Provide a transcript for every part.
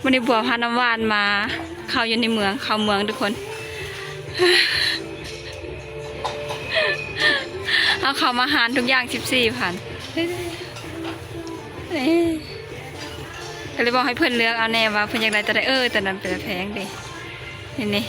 วันนี้บัวพาน้ำหวานมาเข้าอยู่ในเมืองเข้าเมืองทุกคนเอาเข้ามาหารทุกอย่าง14,000ก็เลยบอกให้เพื่อนเลือกเอาแน่ว่าเพื่อนอยากได้แต่ได้แต่นั้นเป็นแพงดินี่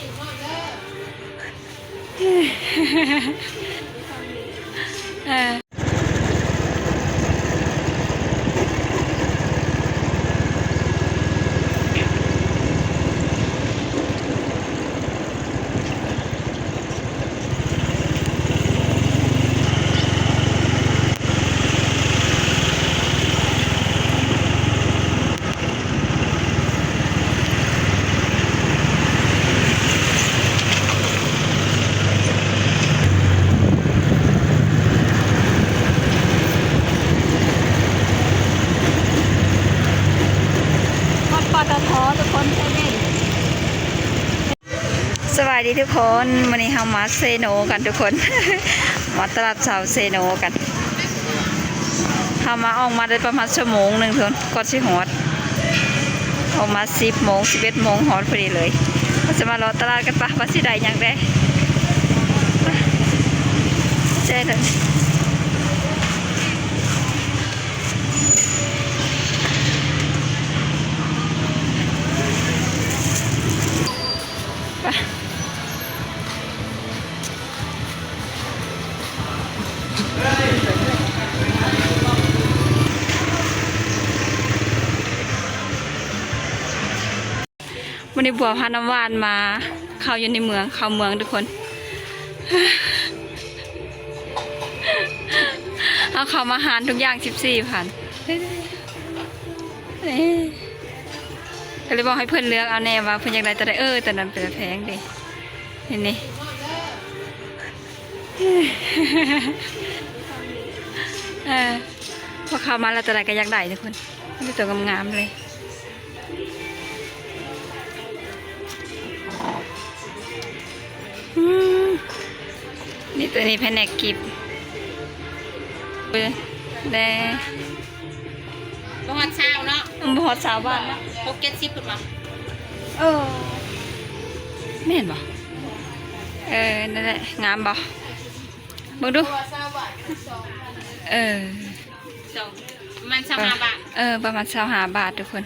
ปตททุกคนใช่ไหมสวัสดีทุกคนวันนี้เรามาเซโนกันทุกคน มาตลาดเช้าเซโนกันเรามาออกมาได้ประมาณชั่วโมงหนึ่งทุกคนก็ชิฮอตออกมา10 โมง 11 โมงฮอตพอดีเลยเราจะมารอตลาดกันปะว่าสิได้ยังได้เจ๊เลยวันนี้บัวพาน้ำหวานมาเข้าอยู่ในเมืองเข้าเมืองทุกคนเอาเข้ามาหารทุกอย่าง14,000ก็เลยบอกให้เพื่อนเลือกเอาแน่ว่าเพื่อนอยากได้แต่ได้แต่นั้นเป็นแพงดินี่พอเข้ามาแล้วแต่ไหนก็อยากได้ทุกคนนี่ตัวงามๆเลยนี่ตัวนี้แผนกกิบแดงประมาณเช้าเนาะพอดสาวบ้านนะ60ขึ้นมาไม่เห็นบ่นั่นแหละงามบ่เบิ่งดูประมาณ25 บาทประมาณ25 บาททุกคน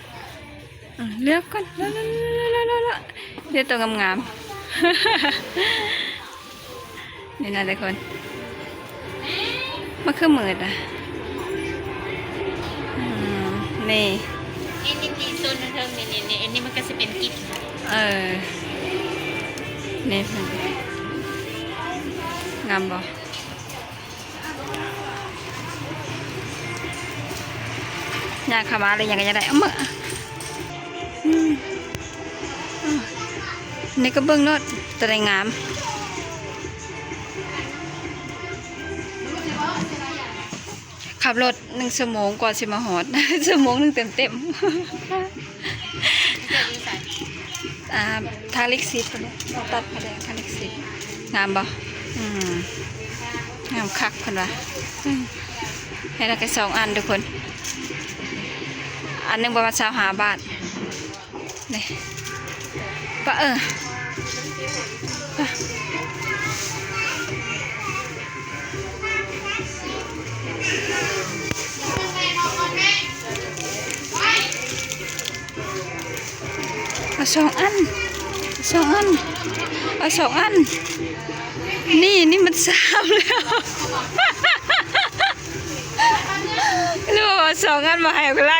เลือกก่อนเลือกตัวงามๆนี่นะทุกคนมันคือมืดนี่ต้นเทิงนี่อันนี้มันก็จะเป็นกิ๊บนี่งามบ่อยากขามาอะไรอย่างเงี้ยได้เอามานี่ก็เบิ้งโนดแต่ได้งามขับรถ1 ชั่วโมงกว่าสิมาหอด ชั่วโมงนึงเต็มทางเล็กซิปเราตัดผาแดงทางเล็กซิปงามบ่งามคักคนว่ะให้เราแค่2 อันทุกคนอันนึงประมาณ25 บาทนี่ปะเอา2 อันเอา2 อันนี่มัน3แล้วหรือว่า2 อันมาให้กันไร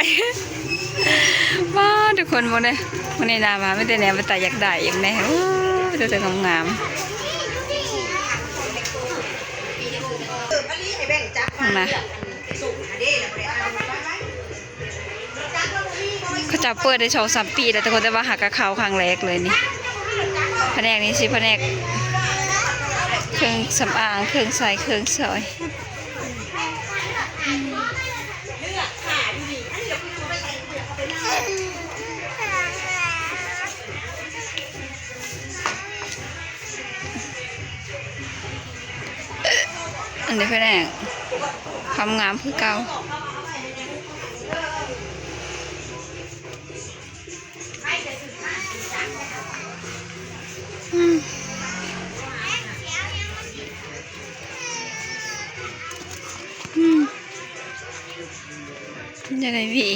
ว้าทุกคนหมดเลยวันนี้นามาไม่ได้แนวไปแต่อยากได้อย่างนี้จะงามนะเขาจะเปิดได้2-3 ปีแล้วแต่คนจะมาหากระเขาครั้งแรกเลยนี่แผนกนี้สิแผนกเครื่องสำอางเครื่องใส่เครื่องซอยอันนี้แผนกความงามคือเก่า จะได้วี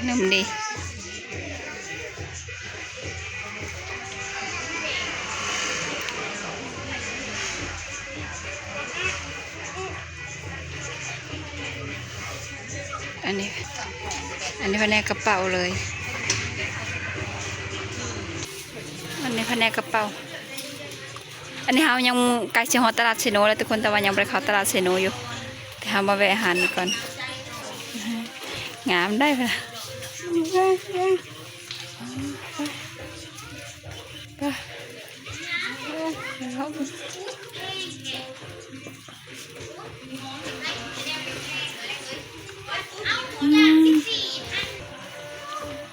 นุ่มดี อันนี้แผนกกระเป๋าเลย อันนี้แผนกกระเป๋า อันนี้เรายังใกล้จะฮอดตลาดเซโนแล้วทุกคนแต่ว่ายังไปเข้าตลาดเซโนอยู่แต่เรามาแวะอาหารก่อนงามได้ปะ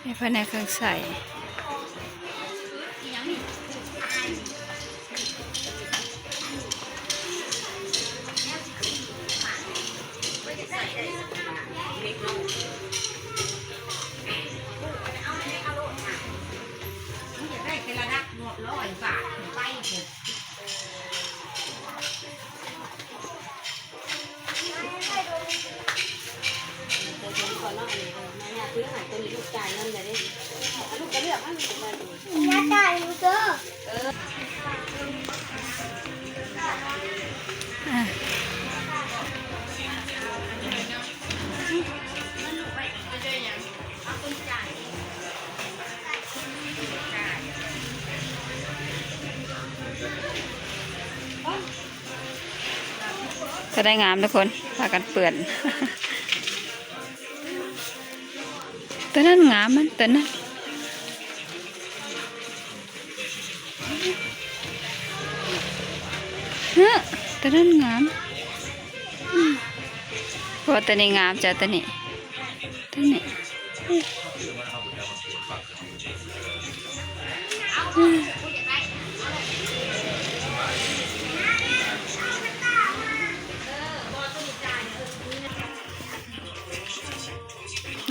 นี่แผนกเครื่องใส่ก็ได้งามทุกคนพากันเปื่อนตัวนั้นงามมันตัวนั้นตัวนั้นงามเพราะตัวนี้งามจ้ะตัวนี้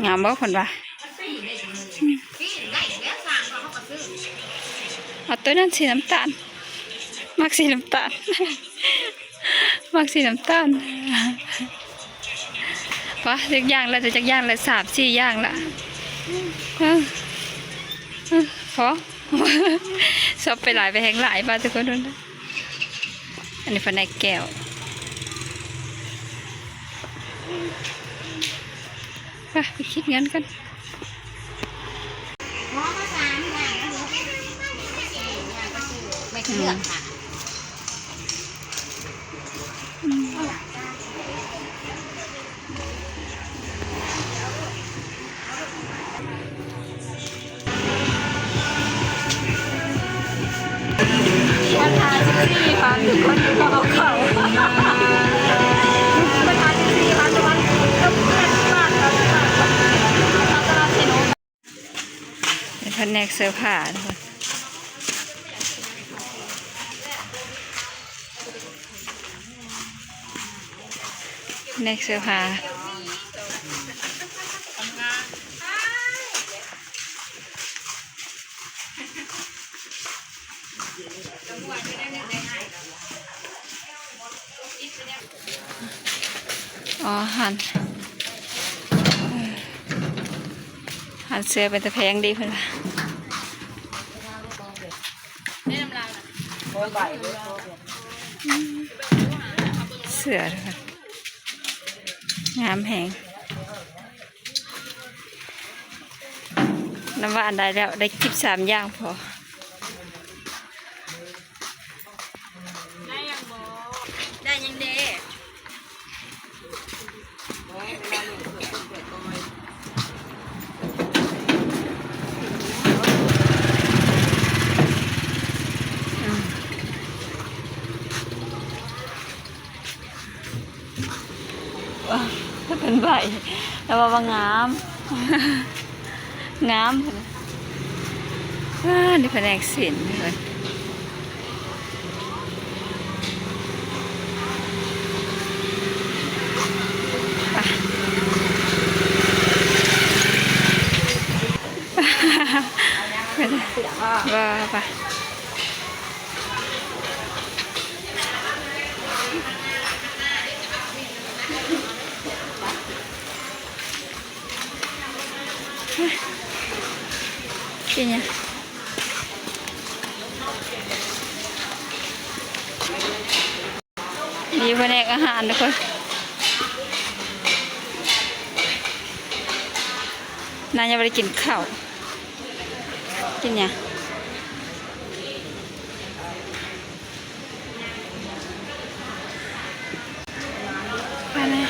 งามบ่คนว่าเอาตัวนั้นสีน้ำตาลมักสีน้ำตาลมักสีน้ำตาลวะจักอย่างแล้วจะจักอย่างแล้ว3-4อย่างละพอชอบไปหลายไปแหงหลายบ้านทุกคนด้วยนะอันนี้แผนกแก้วไปคิดเงินกันไม่เลือกค่ะราคา14,000ทุกคนก็เอาเขาราคา14,000ทุกคนก็เพื่อนบ้านเราเอาตลาดเซโนเป็นแผนกเสื้อผ้าทุกคนแผนกเสื้อผ้าอ๋อหันเสื้อเป็นตะแพงดีเพื่อนล่ะเสื้อทุกคนงามแหงน้ำว่าอันใดแล้วได้กิบ3อย่างพอได้ยังเด้เป็นใบแล้วว่างามงามนี่แผนกศิลป์เลย ไปกินยังมีแผนกอาหารทุกคนนายยังไม่ได้กินข้าวกินยังไปเลย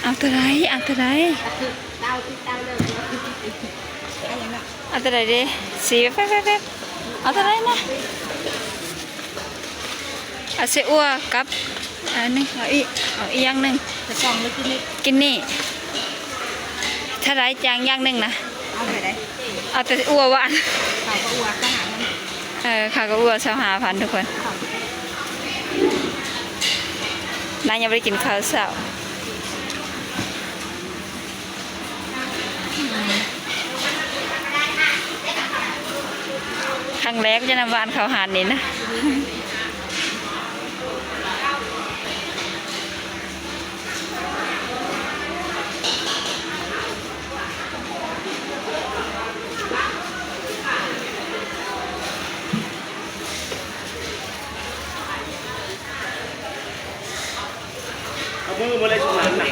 เอาตัวไรเอาตัวไรเอาตัวไรดิสีแป๊บเอาตัวไรนะเอาเสียอ้วกับอันนี้เอาอีอย่างหนึ่ง จะฟองหรือกินนี่ กินนี่ถ้าไรจางอย่างหนึ่งนะ เอาไปได้ เอาแต่อ้วหวาน ข้าวก็อ้วกก็หามัน ค่ะก็อ้ว25,000ทุกคนนายยังไม่ได้กินข้าวเช้าครั้งแรกจะนำหวานข้าวหานนี่นะเอามือมาเลยช่วงนั้นน่ะ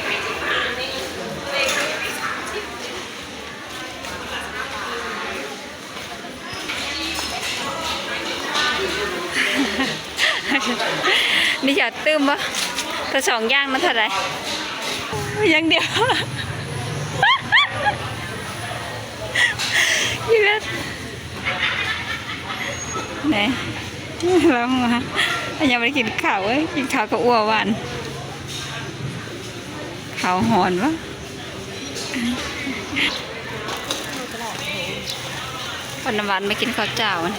นี่จะตื้มปะถ้า2อย่างมันเท่าไหร่อย่างเดียวยี่เบ็ดไหนเรามายังไม่ได้กินข้าวเว้ยกินข้าวกับอ้วหวานข้าวหอนวะคนน้ำหวานไม่กินข้าวเจ้ามัน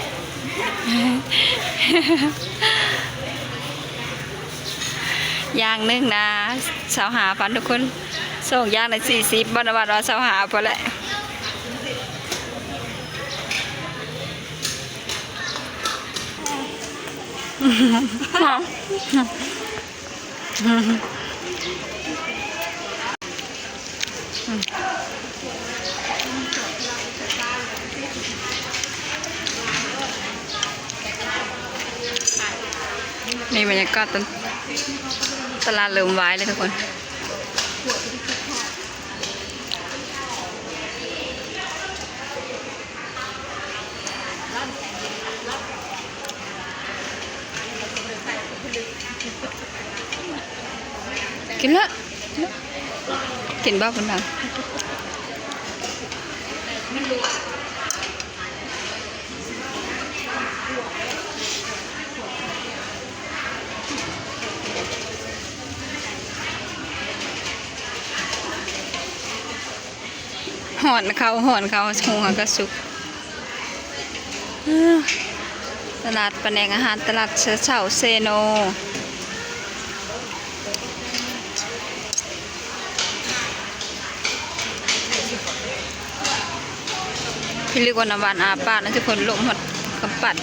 อย่างหนึงนะ25,000ทุกคนส่งอย่างละ40บาทว่า25พอแหละนี่บรรยากาศตลาดเริ่มไว้เลยทุกคนกินละกินบ้าคนดังหอนเขาหงก็สุกตลาดแผนกอาหารตลาดเช้าเซโนพี่เรียกว่าน้ำหวานอาป้านะทุกคนลงหมดกำปั่น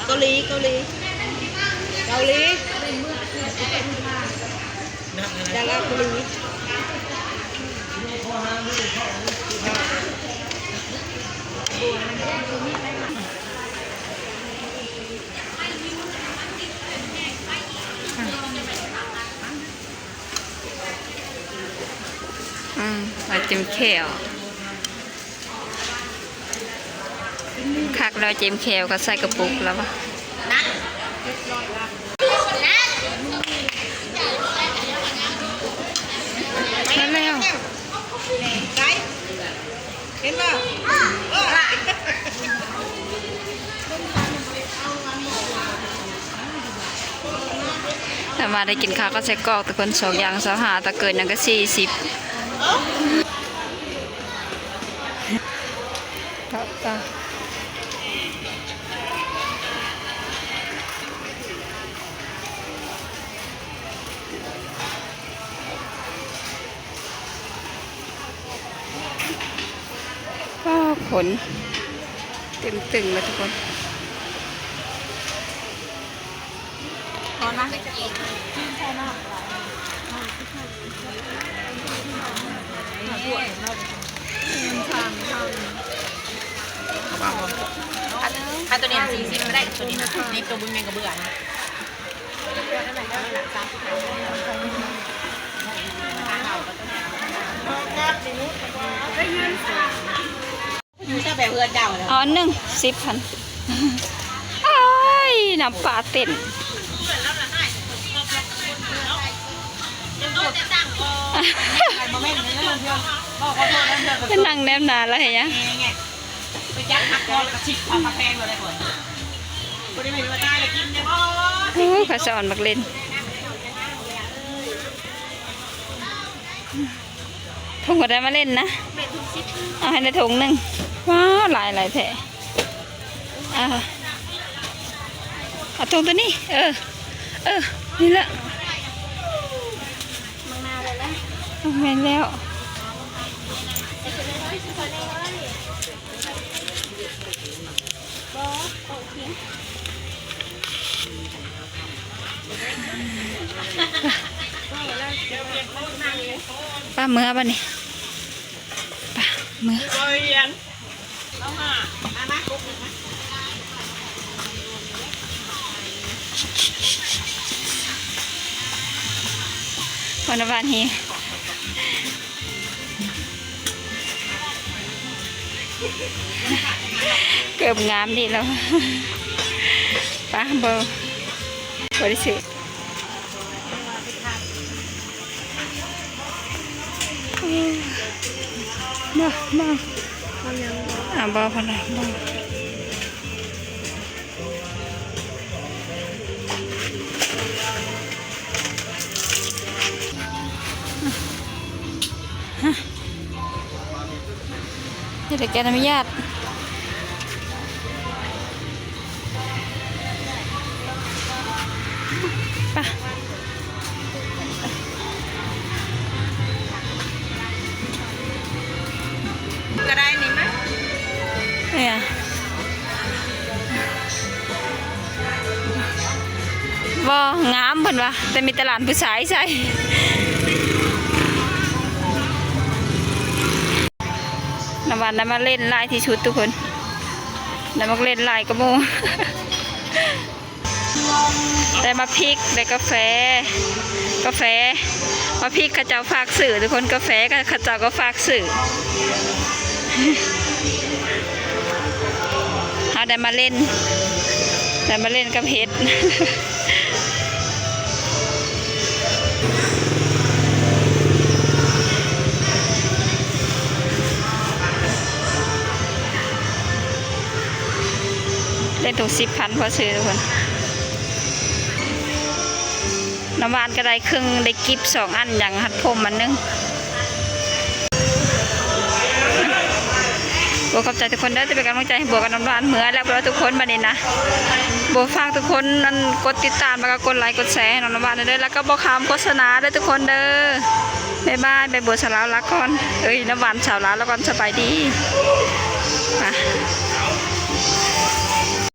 เกาหลีดาราเกาหลีมาจิ้มแขวคักแล้วจิ้มแขวก็ใส่กระปุกแล้วปะนั่นแล้วเห็นป่ะ ถ้ามาได้กินข้าวก็ใส่กรอกแต่คนสองอย่าง25แต่เกินนั่นก็40ครับจ้าก็ขนเต็มตึงเลยทุกคนพอนะถ้าตัวนี้40ไม่ได้ตัวนี้นี่ตัวบุญแมงกระเบื้องอยู่ซะแบบเพื่อนเจ้าเลย อ๋อ10,000อ้ายน้ำปลาเต้นเป็นนั่งแนบนานแล้วเห็นยัง ไปจับหักคอแล้วก็ชิกความแพงเลยคนคนที่ไม่รู้ได้เลยกินเนี่ยบ่ โอ้ข้าสอนบักเล่นถุงก็ได้มาเล่นนะเอาให้ในถุงหนึ่งว้าวหลายแท้เอาถุงตัวนี้นี่แหละแม่นแล้วป้าเมื่อป่ะนี่ป้าเมื่อวันวานนี้เกือบงามดีแล้วป้าเบอร์บริสุทธิ์บ่บ่พอละบ่นี่แต่แกอนุญาตป่ะก็ได้นี่มั้ย เนี่ยบ่งามเพิ่นว่าแต่มีตลาดผู้ชายใช่น้ำวันนั้นมาเล่นลายที่ชุดทุกคนแล้วมาเล่นลายกระโมได้มาพริกได้กาแฟมาพริกข้าเจ้าฝากสื่อทุกคนกาแฟก็ข้าเจ้าก็ฝากสื่อเอาได้มาเล่นกับเฮ็ดเล่นถูก10,000พอซื้อทุกคนน้ำหวานก็ได้ครึ่งได้กิฟต์2 อันอย่างหัดพรมมันนึงบัวขอบใจทุกคนได้จะเป็นกำลังใจให้บัวกับน้ำหวานเหมือแล้วบัวทุกคนมาเนี่ยนะบัวฝากทุกคนนั่นกดติดตามแล้วก็กดไลค์กดแชร์ให้น้ำหวานได้แล้วก็บอกคำโฆษณาได้ทุกคนเด้อบ๊ายบายไปบัวสาวลาวละก่อนน้ำหวานสาวลาวละก่อนสบายดีมา